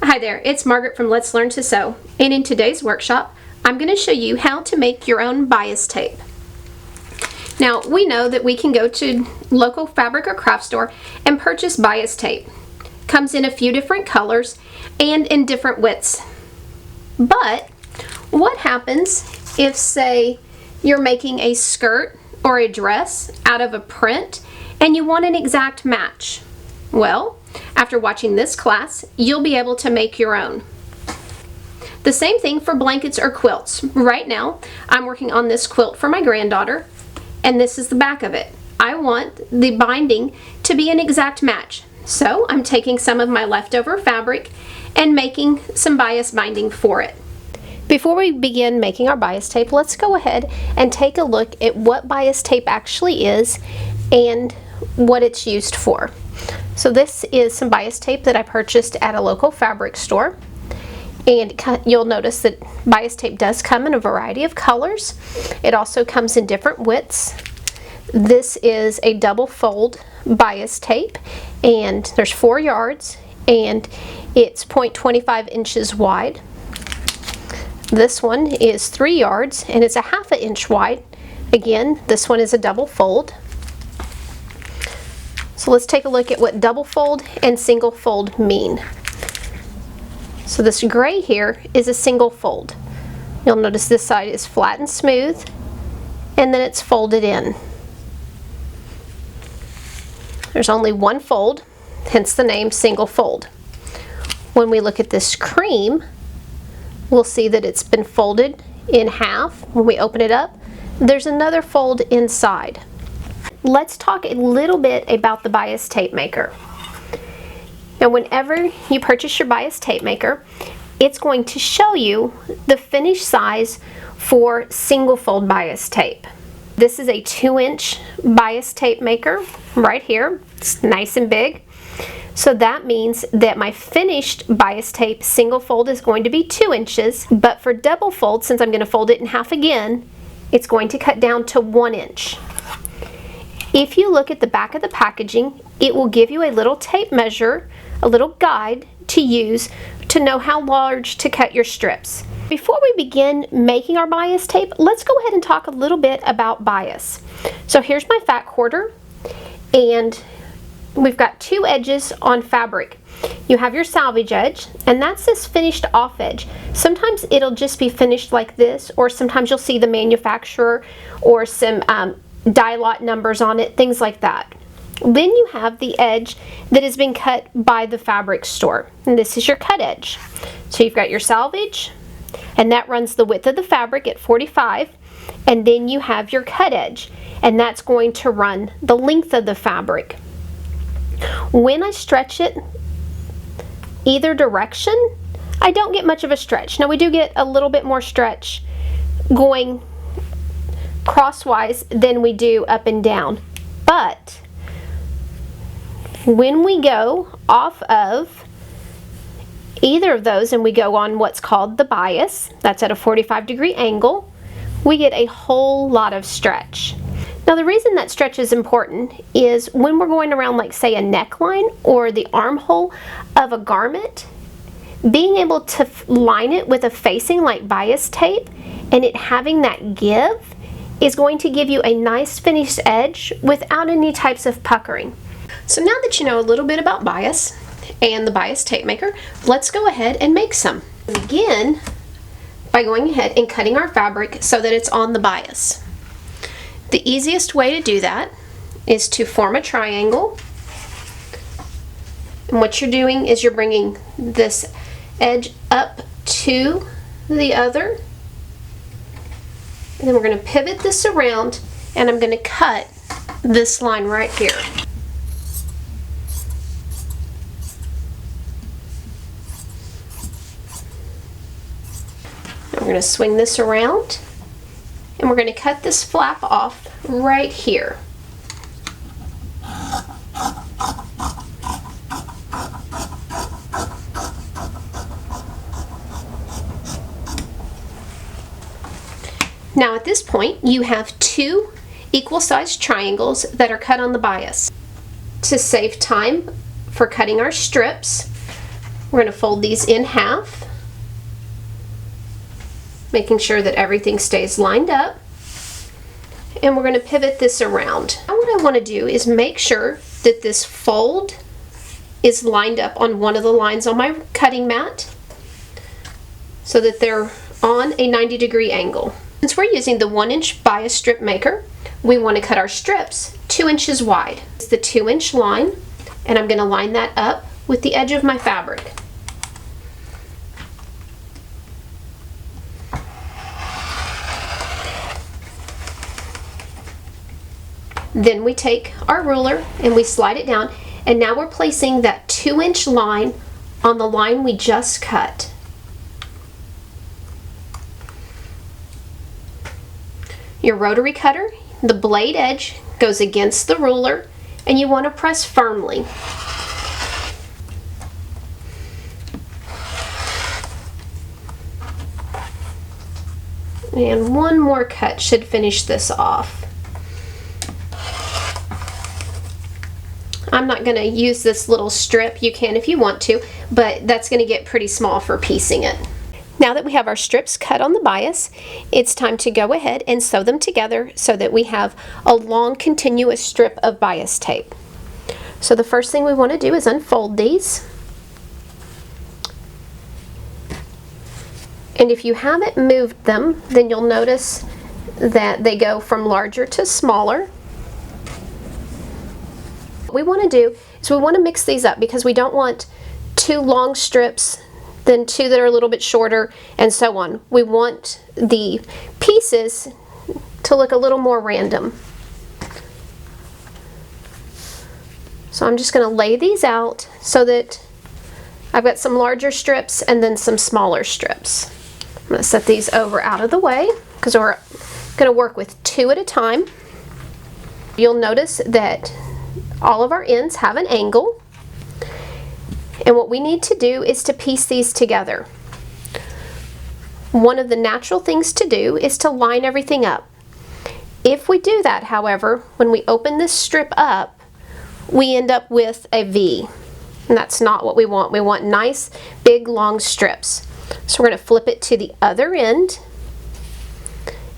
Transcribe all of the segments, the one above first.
Hi there, it's Margaret from Let's Learn to Sew, and in today's workshop I'm going to show you how to make your own bias tape. Now we know that we can go to local fabric or craft store and purchase bias tape. Comes in a few different colors and in different widths. But what happens if, say, you're making a skirt or a dress out of a print and you want an exact match? Well, after watching this class, you'll be able to make your own. The same thing for blankets or quilts. Right now, I'm working on this quilt for my granddaughter, and this is the back of it. I want the binding to be an exact match. So I'm taking some of my leftover fabric and making some bias binding for it. Before we begin making our bias tape, let's go ahead and take a look at what bias tape actually is and what it's used for. So this is some bias tape that I purchased at a local fabric store, and you'll notice that bias tape does come in a variety of colors. It also comes in different widths. This is a double fold bias tape, and there's 4 yards, and it's 0.25 inches wide. This one is 3 yards, and it's a 1/2 inch wide. Again, this one is a double fold. So let's take a look at what double fold and single fold mean. So this gray here is a single fold. You'll notice this side is flat and smooth, and then it's folded in. There's only one fold, hence the name single fold. When we look at this cream, we'll see that it's been folded in half. When we open it up, there's another fold inside. Let's talk a little bit about the bias tape maker. Now, whenever you purchase your bias tape maker, it's going to show you the finished size for single fold bias tape. This is a 2-inch bias tape maker right here. It's nice and big. So that means that my finished bias tape single fold is going to be 2 inches, but for double fold, since I'm going to fold it in half again, it's going to cut down to 1 inch. If you look at the back of the packaging, it will give you a little tape measure, a little guide to use to know how large to cut your strips. Before we begin making our bias tape, let's go ahead and talk a little bit about bias. So here's my fat quarter, and we've got 2 edges on fabric. You have your salvage edge, and that's this finished off edge. Sometimes it'll just be finished like this, or sometimes you'll see the manufacturer or some die lot numbers on it, things like that. Then you have the edge that has been cut by the fabric store, and this is your cut edge. So you've got your salvage, and that runs the width of the fabric at 45, and then you have your cut edge, and that's going to run the length of the fabric. When I stretch it either direction, I don't get much of a stretch. Now we do get a little bit more stretch going crosswise than we do up and down, but when we go off of either of those and we go on what's called the bias, that's at a 45-degree angle, we get a whole lot of stretch. Now the reason that stretch is important is when we're going around, like say a neckline or the armhole of a garment, being able to line it with a facing like bias tape and it having that give is going to give you a nice finished edge without any types of puckering. So now that you know a little bit about bias and the bias tape maker, let's go ahead and make some. Begin by going ahead and cutting our fabric so that it's on the bias. The easiest way to do that is to form a triangle, and what you're doing is you're bringing this edge up to the other, and then we're going to pivot this around, and I'm going to cut this line right here. And we're going to swing this around, and we're going to cut this flap off right here. Now at this point, you have 2 equal-sized triangles that are cut on the bias. To save time for cutting our strips, We're going to fold these in half, making sure that everything stays lined up. And we're going to pivot this around. Now what I want to do is make sure that this fold is lined up on one of the lines on my cutting mat so that they're on a 90-degree angle. Since we're using the 1-inch bias strip maker, we want to cut our strips 2 inches wide. It's the 2-inch line, and I'm going to line that up with the edge of my fabric. Then we take our ruler and we slide it down, and now we're placing that 2-inch line on the line we just cut. Your rotary cutter, the blade edge goes against the ruler, and you want to press firmly. And one more cut should finish this off. I'm not going to use this little strip. You can if you want to, but that's going to get pretty small for piecing it. Now that we have our strips cut on the bias, it's time to go ahead and sew them together so that we have a long continuous strip of bias tape. So the first thing we want to do is unfold these. And if you haven't moved them, then you'll notice that they go from larger to smaller. What we want to do is we want to mix these up because we don't want 2 long strips, then 2 that are a little bit shorter, and so on. We want the pieces to look a little more random. So I'm just going to lay these out so that I've got some larger strips and then some smaller strips. I'm going to set these over out of the way because we're going to work with 2 at a time. You'll notice that all of our ends have an angle, and what we need to do is to piece these together. One of the natural things to do is to line everything up. If we do that, however, when we open this strip up, we end up with a V, and that's not what we want. We want nice, big, long strips. So we're going to flip it to the other end,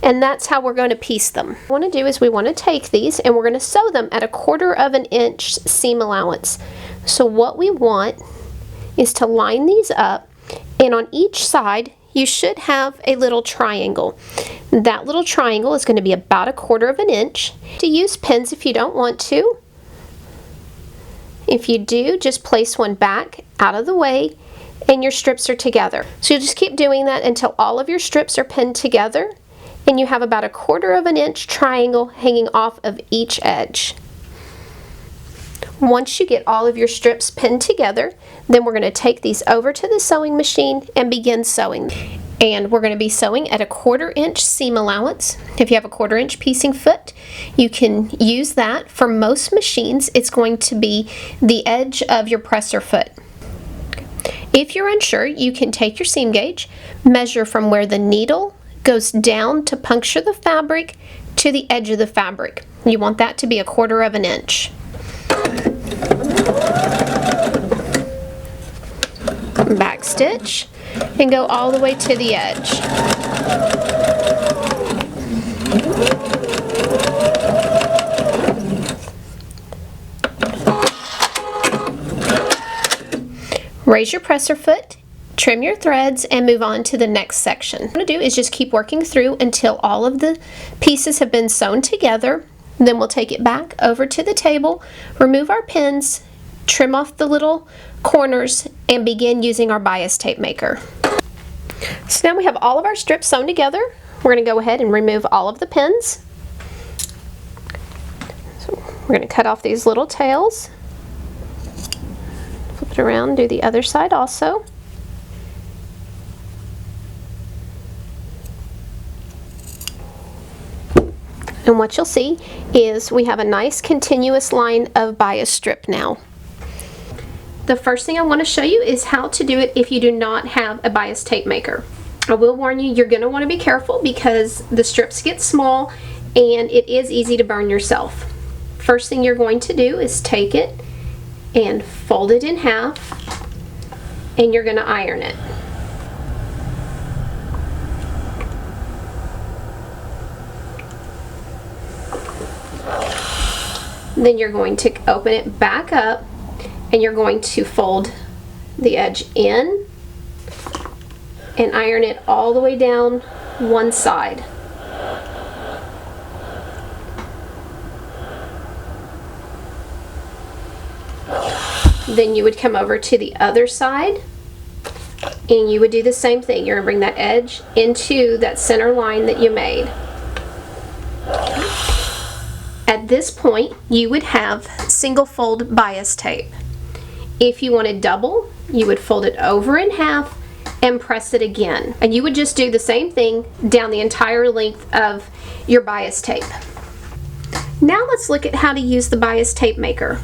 and that's how we're going to piece them. What we want to do is we want to take these and we're going to sew them at a 1/4 inch seam allowance. So what we want is to line these up, and on each side you should have a little triangle. That little triangle is going to be about a 1/4 inch. To use pins if you don't want to. If you do, just place one back out of the way and your strips are together. So you'll just keep doing that until all of your strips are pinned together and you have about a 1/4 inch triangle hanging off of each edge. Once you get all of your strips pinned together, then we're going to take these over to the sewing machine and begin sewing. And we're going to be sewing at a 1/4 inch seam allowance. If you have a 1/4 inch piecing foot, you can use that. For most machines, it's going to be the edge of your presser foot. If you're unsure, you can take your seam gauge, measure from where the needle goes down to puncture the fabric to the edge of the fabric. You want that to be a 1/4 inch. Back stitch and go all the way to the edge. Raise your presser foot, trim your threads, and move on to the next section. What I'm going to do is just keep working through until all of the pieces have been sewn together. Then we'll take it back over to the table, remove our pins, trim off the little corners, and begin using our bias tape maker. So now we have all of our strips sewn together. We're going to go ahead and remove all of the pins. So we're going to cut off these little tails. Flip it around, do the other side also. And what you'll see is we have a nice continuous line of bias strip now. The first thing I want to show you is how to do it if you do not have a bias tape maker. I will warn you, you're going to want to be careful because the strips get small and it is easy to burn yourself. First thing you're going to do is take it and fold it in half. and you're going to iron it. Then you're going to open it back up and you're going to fold the edge in and iron it all the way down one side. Then you would come over to the other side and you would do the same thing. You're going to bring that edge into that center line that you made. At this point, you would have single fold bias tape. If you wanted double, you would fold it over in half and press it again. And you would just do the same thing down the entire length of your bias tape. Now let's look at how to use the bias tape maker.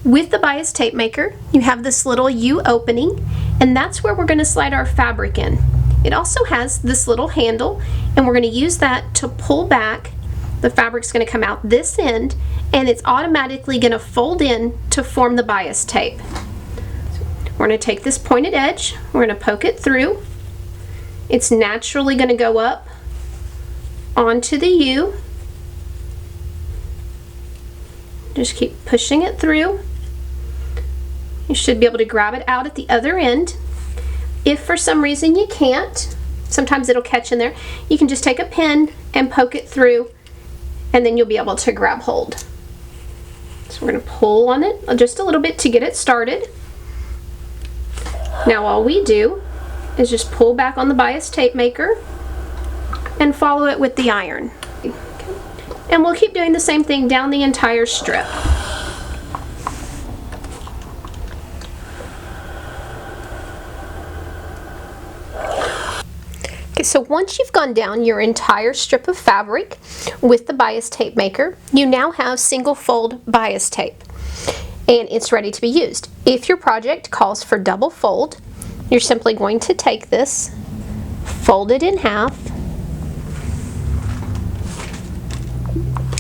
With the bias tape maker, you have this little U opening, and that's where we're going to slide our fabric in. It also has this little handle, and we're going to use that to pull back. The fabric's going to come out this end, and it's automatically going to fold in to form the bias tape. We're going to take this pointed edge, we're going to poke it through. It's naturally going to go up onto the U. Just keep pushing it through. You should be able to grab it out at the other end. If for some reason you can't, sometimes it'll catch in there, you can just take a pin and poke it through, and then you'll be able to grab hold. So we're going to pull on it just a little bit to get it started. Now all we do is just pull back on the bias tape maker and follow it with the iron. And we'll keep doing the same thing down the entire strip. Okay, so once you've gone down your entire strip of fabric with the bias tape maker, you now have single fold bias tape, and it's ready to be used. If your project calls for double fold, you're simply going to take this, fold it in half,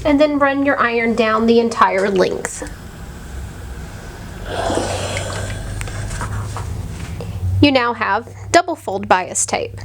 and then run your iron down the entire length. You now have double fold bias tape.